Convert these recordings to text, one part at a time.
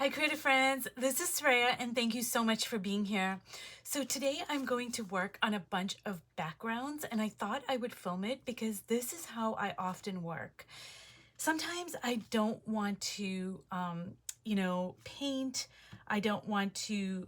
Hi creative friends, this is Sreya and thank you so much for being here. So today I'm going to work on a bunch of backgrounds and I thought I would film it because this is how I often work. Sometimes I don't want to, paint. I don't want to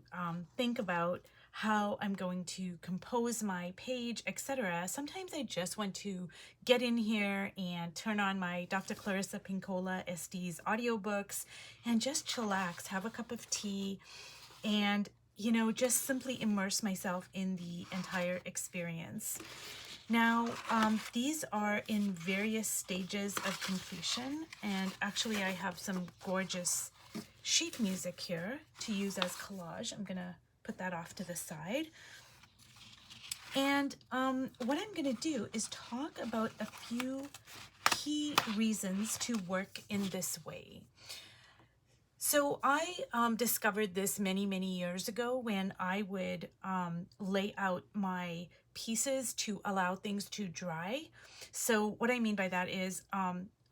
think about how I'm going to compose my page, etc. Sometimes I just want to get in here and turn on my Dr. Estes audiobooks and just chillax, have a cup of tea, and just simply immerse myself in the entire experience. Now, these are in various stages of completion, and actually I have some gorgeous sheet music here to use as collage. I'm gonna put that off to the side. And what I'm gonna do is talk about a few key reasons to work in this way. So I discovered this many, many years ago when I would lay out my pieces to allow things to dry. So what I mean by that is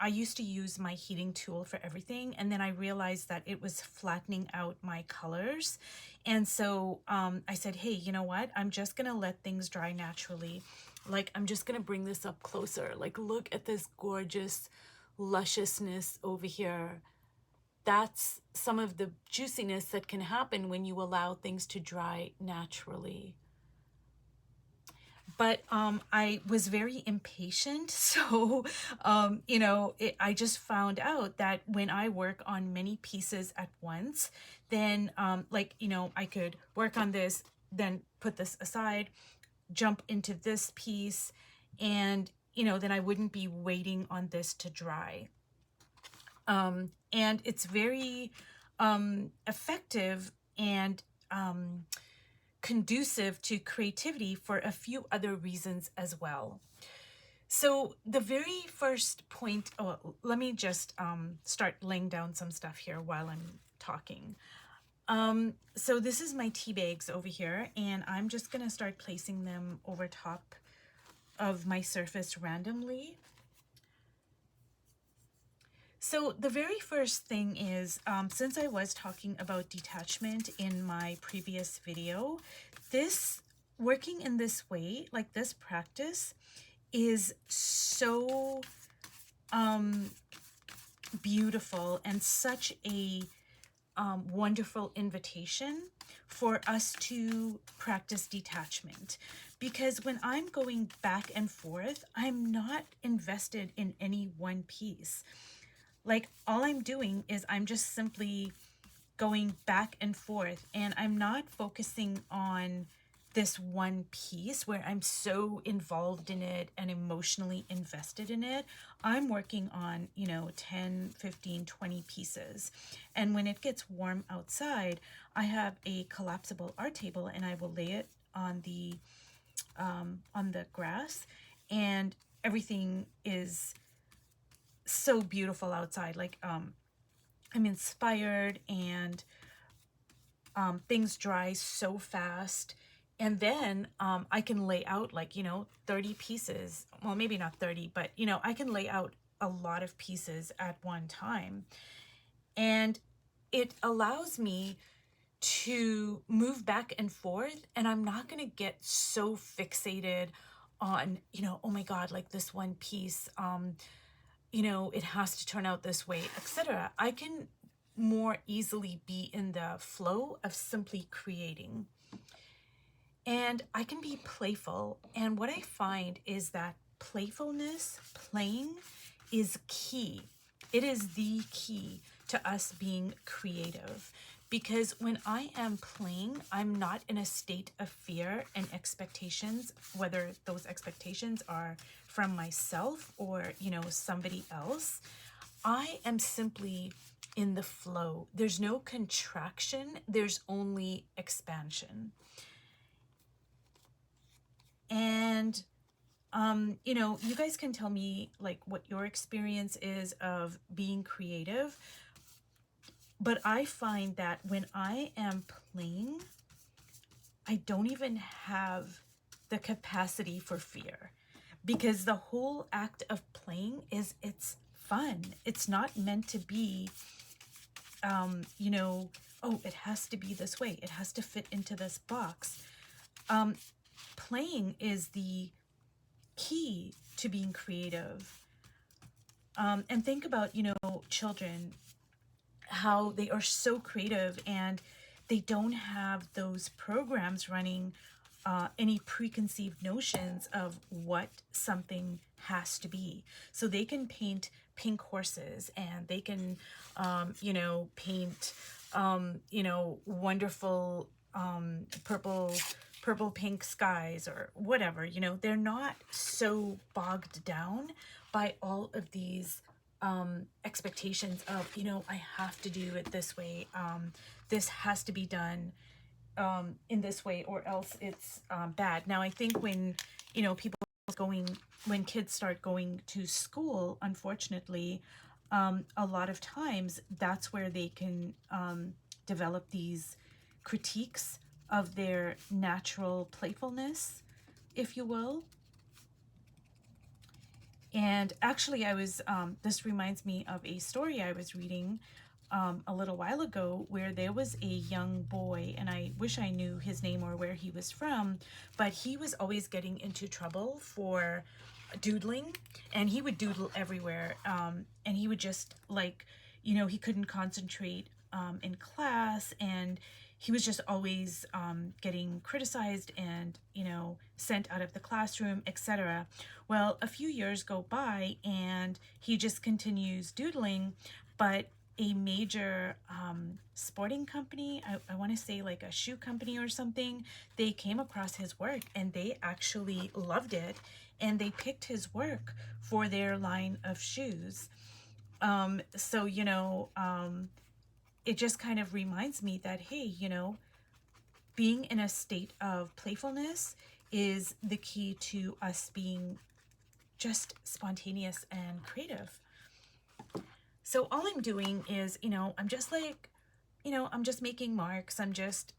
I used to use my heating tool for everything, and then I realized that it was flattening out my colors. And so I said, hey, you know what? I'm just gonna let things dry naturally. Like, I'm just gonna bring this up closer. Like, look at this gorgeous lusciousness over here. That's some of the juiciness that can happen when you allow things to dry naturally. But I was very impatient. So, I just found out that when I work on many pieces at once, then I could work on this, then put this aside, jump into this piece, and, then I wouldn't be waiting on this to dry. And it's very effective and conducive to creativity for a few other reasons as well. So the very first point, let me just start laying down some stuff here while I'm talking. So this is my tea bags over here, and I'm just gonna start placing them over top of my surface randomly. So the very first thing is, since I was talking about detachment in my previous video, this working in this way, like this practice, is so beautiful and such a wonderful invitation for us to practice detachment. Because when I'm going back and forth, I'm not invested in any one piece. Like, all I'm doing is I'm just simply going back and forth, and I'm not focusing on this one piece where I'm so involved in it and emotionally invested in it. I'm working on, 10, 15, 20 pieces. And when it gets warm outside, I have a collapsible art table and I will lay it on the grass, and everything is so beautiful outside. Like, I'm inspired, and things dry so fast. And then I can lay out 30 pieces. Well, maybe not 30, but I can lay out a lot of pieces at one time. And it allows me to move back and forth, and I'm not going to get so fixated on, oh my God, like this one piece, it has to turn out this way, etc. I can more easily be in the flow of simply creating. And I can be playful. And what I find is that playfulness, playing, is key. It is the key to us being creative. Because when I am playing, I'm not in a state of fear and expectations, whether those expectations are from myself or, somebody else. I am simply in the flow. There's no contraction, there's only expansion. And you guys can tell me like what your experience is of being creative. But I find that when I am playing, I don't even have the capacity for fear, because the whole act of playing is, it's fun. It's not meant to be you know, oh, it has to be this way, it has to fit into this box. Playing is the key to being creative. And think about, you know, children, how they are so creative and they don't have those programs running, any preconceived notions of what something has to be. So they can paint pink horses, and they can, you know, paint, you know, wonderful, purple pink skies or whatever. You know, they're not so bogged down by all of these expectations of, you know, I have to do it this way. This has to be done in this way, or else it's bad. Now, I think when, you know, when kids start going to school, unfortunately, a lot of times that's where they can develop these critiques of their natural playfulness, if you will. And actually, this reminds me of a story I was reading a little while ago, where there was a young boy, and I wish I knew his name or where he was from, but he was always getting into trouble for doodling, and he would doodle everywhere. And he would just, like, you know, he couldn't concentrate in class, and he was just always getting criticized and, you know, sent out of the classroom, etc. Well, a few years go by and he just continues doodling, but a major sporting company, I want to say like a shoe company or something, they came across his work and they actually loved it, and they picked his work for their line of shoes. So, you know, it just kind of reminds me that, hey, you know, being in a state of playfulness is the key to us being just spontaneous and creative. So all I'm doing is, you know, I'm just like, you know, I'm just making marks. I'm just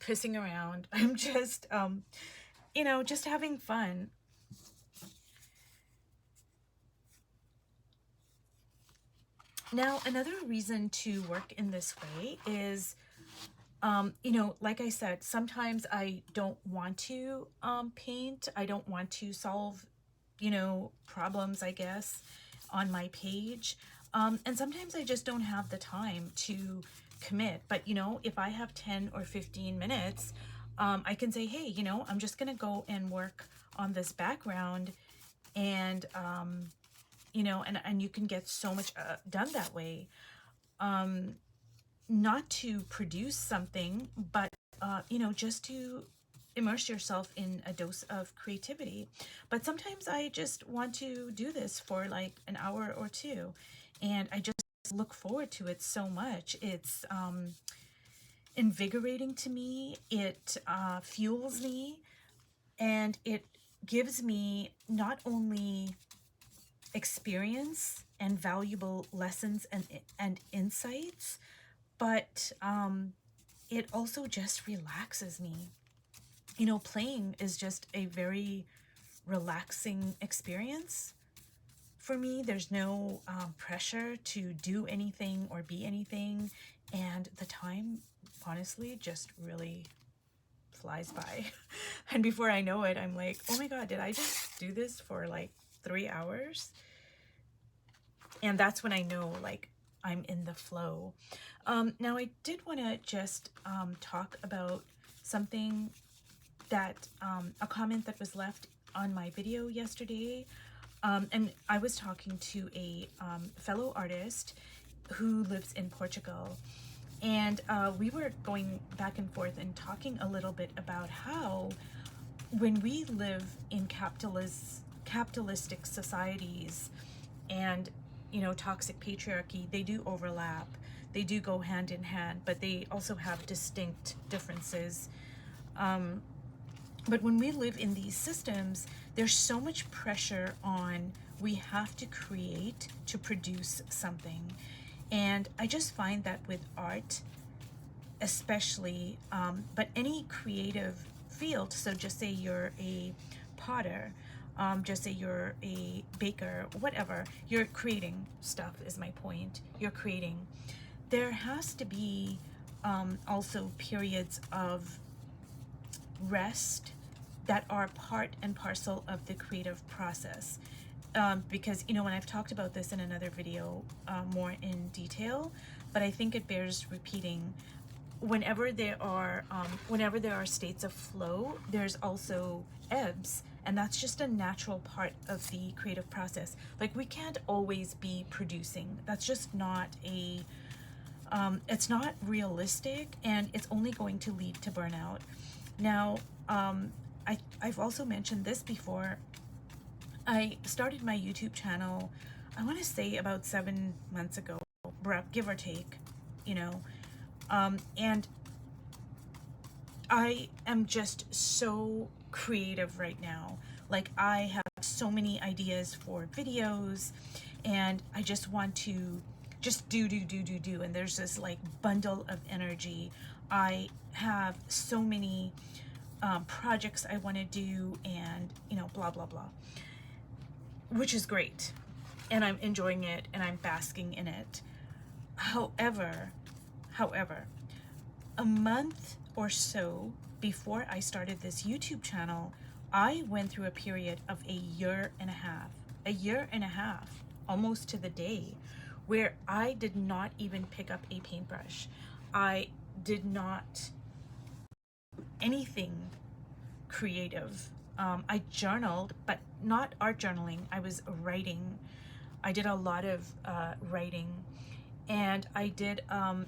pissing around. I'm just, you know, just having fun. Now, another reason to work in this way is, you know, like I said, sometimes I don't want to paint. I don't want to solve, you know, problems, I guess, on my page. And sometimes I just don't have the time to commit. But, you know, if I have 10 or 15 minutes, I can say, hey, you know, I'm just going to go and work on this background, and, you know, and you can get so much done that way. Not to produce something, but, you know, just to immerse yourself in a dose of creativity. But sometimes I just want to do this for like an hour or two, and I just look forward to it so much. It's invigorating to me, it fuels me, and it gives me not only experience and valuable lessons and insights, but it also just relaxes me. You know, playing is just a very relaxing experience for me. There's no pressure to do anything or be anything, and the time, honestly, just really flies by. And before I know it, I'm like, oh my god, did I just do this for like 3 hours? And that's when I know, like, I'm in the flow. Now, I did want to just talk about something that, a comment that was left on my video yesterday. And I was talking to a fellow artist who lives in Portugal. And we were going back and forth and talking a little bit about how, when we live in capitalistic societies and, you know, toxic patriarchy, they do overlap. They do go hand in hand, but they also have distinct differences. But when we live in these systems, there's so much pressure on, we have to create to produce something. And I just find that with art, especially, but any creative field, so just say you're a potter, just say you're a baker, whatever, you're creating stuff, is my point. You're creating. there has to be also periods of rest that are part and parcel of the creative process. Because, you know, when I've talked about this in another video more in detail, but I think it bears repeating. Whenever there are states of flow, there's also ebbs, and that's just a natural part of the creative process. Like, we can't always be producing. That's just not a it's not realistic, and it's only going to lead to burnout. Now, I've also mentioned this before. I started my YouTube channel, I want to say about 7 months ago, give or take, you know, and I am just so creative right now. Like, I have so many ideas for videos, and I just want to just do, and there's this like bundle of energy. I have so many projects I want to do, and, you know, blah blah blah, which is great, and I'm enjoying it, and I'm basking in it. However, a month or so before I started this YouTube channel, I went through a period of a year and a half, almost to the day, where I did not even pick up a paintbrush. I did not anything creative. I journaled, but not art journaling. I was writing. I did a lot of writing, and I did,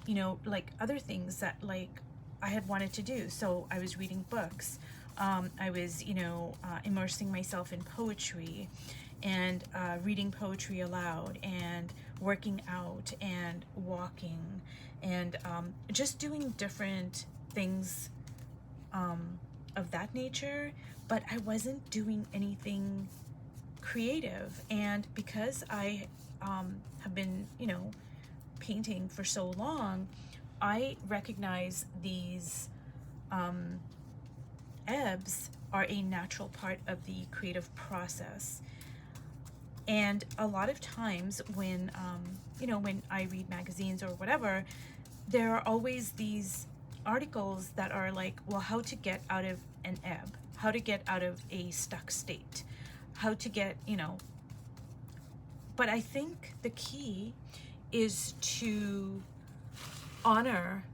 you know, like other things that like I had wanted to do. So I was reading books. I was, you know, immersing myself in poetry, and reading poetry aloud, and working out, and walking, and just doing different things of that nature. But I wasn't doing anything creative. And because I have been, you know, painting for so long, I recognize these ebbs are a natural part of the creative process. And a lot of times when, you know, when I read magazines or whatever, there are always these articles that are like, well, how to get out of an ebb, how to get out of a stuck state, how to get, you know. But I think the key is to honor,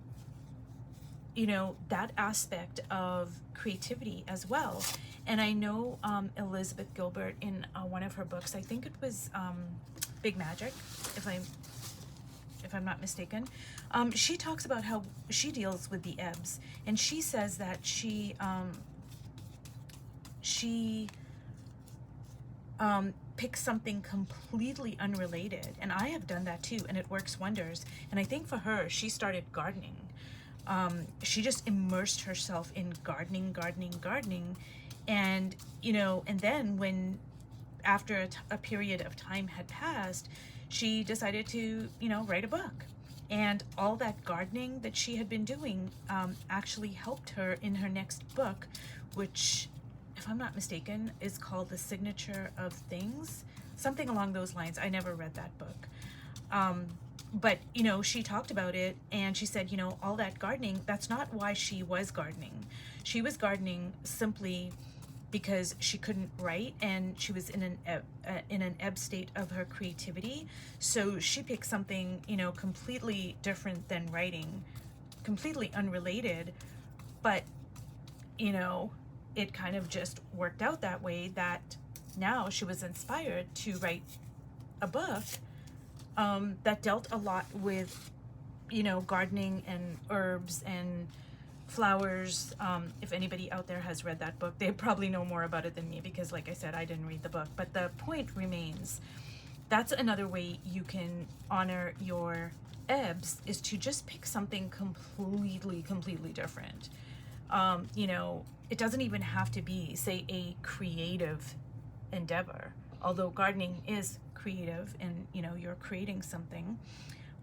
you know, that aspect of creativity as well. And I know Elizabeth Gilbert, in one of her books, I think it was Big Magic, if I'm not mistaken, she talks about how she deals with the ebbs, and she says that she picks something completely unrelated, and I have done that too, and it works wonders. And I think for her, she started gardening. She just immersed herself in gardening, and, you know, and then when, after a period of time had passed, she decided to, you know, write a book. And all that gardening that she had been doing actually helped her in her next book, which, if I'm not mistaken, is called The Signature of Things, something along those lines. I never read that book. But, you know, she talked about it, and she said, you know, all that gardening, that's not why she was gardening. She was gardening simply because she couldn't write, and she was in an ebb state of her creativity. So she picked something, you know, completely different than writing, completely unrelated, but, you know, it kind of just worked out that way, that now she was inspired to write a book that dealt a lot with, you know, gardening and herbs and flowers. If anybody out there has read that book, they probably know more about it than me, because, like I said, I didn't read the book. But the point remains, that's another way you can honor your ebbs, is to just pick something completely different. You know, it doesn't even have to be, say, a creative endeavor, although gardening is creative, and, you know, you're creating something.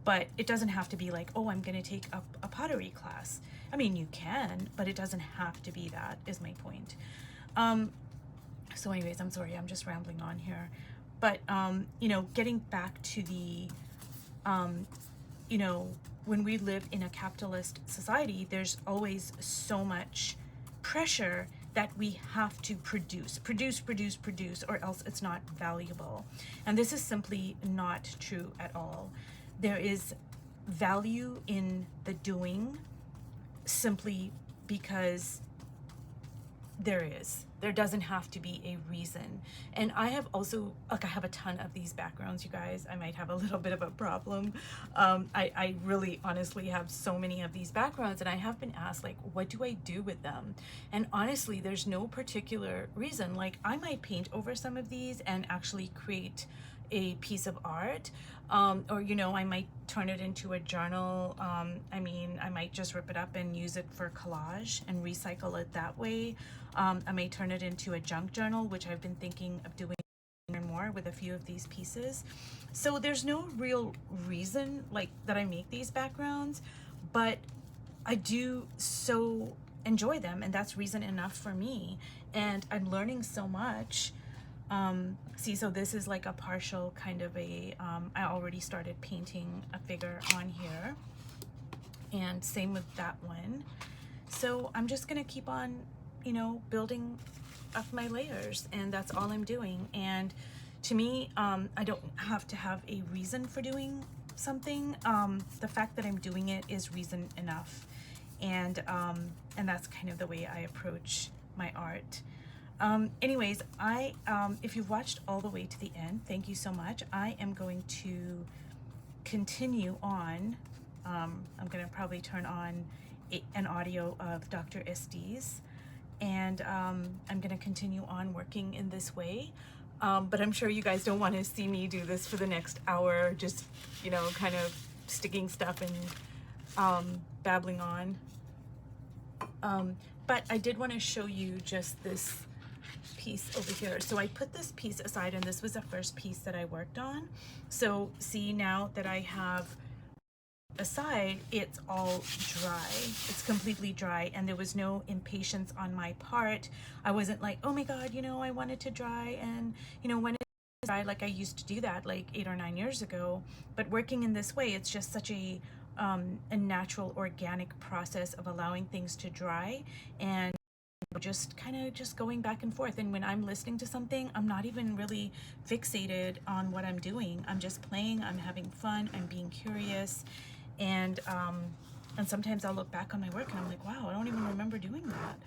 But it doesn't have to be like, oh, I'm going to take up a pottery class. I mean, you can, but it doesn't have to be that, is my point. So anyways, I'm sorry, I'm just rambling on here. But, you know, getting back to the, you know, when we live in a capitalist society, there's always so much pressure that we have to produce, or else it's not valuable. And this is simply not true at all. There is value in the doing simply because there doesn't have to be a reason. And I have also, like, I have a ton of these backgrounds, you guys. I might have a little bit of a problem. I really honestly have so many of these backgrounds, and I have been asked, like, what do I do with them? And honestly, there's no particular reason. Like, I might paint over some of these and actually create a piece of art, or you know, I might turn it into a journal. I mean, I might just rip it up and use it for collage and recycle it that way. I may turn it into a junk journal, which I've been thinking of doing more with a few of these pieces. So there's no real reason like that I make these backgrounds, but I do so enjoy them, and that's reason enough for me. And I'm learning so much. See, so this is like a partial kind of a, I already started painting a figure on here, and same with that one. So I'm just gonna keep on, you know, building up my layers, and that's all I'm doing. And to me, I don't have to have a reason for doing something. The fact that I'm doing it is reason enough. And that's kind of the way I approach my art. Anyways, if you've watched all the way to the end, thank you so much. I am going to continue on. I'm going to probably turn on an audio of Dr. Estes, and I'm going to continue on working in this way. But I'm sure you guys don't want to see me do this for the next hour, just, you know, kind of sticking stuff and babbling on. But I did want to show you just this piece over here. So I put this piece aside, and this was the first piece that I worked on. So see, now that I have aside, it's all dry. It's completely dry, and there was no impatience on my part. I wasn't like, oh my god, you know, I wanted to dry, and you know, when it's dry, like I used to do that like 8 or 9 years ago. But working in this way, it's just such a natural, organic process of allowing things to dry and just kind of just going back and forth. And when I'm listening to something, I'm not even really fixated on what I'm doing. I'm just playing, I'm having fun, I'm being curious. And sometimes I'll look back on my work and I'm like, wow, I don't even remember doing that.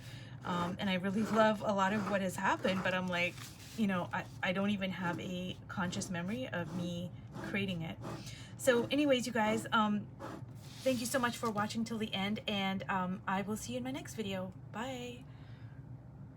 And I really love a lot of what has happened, but I'm like, you know, I don't even have a conscious memory of me creating it. So anyways, you guys, thank you so much for watching till the end, and I will see you in my next video. Bye.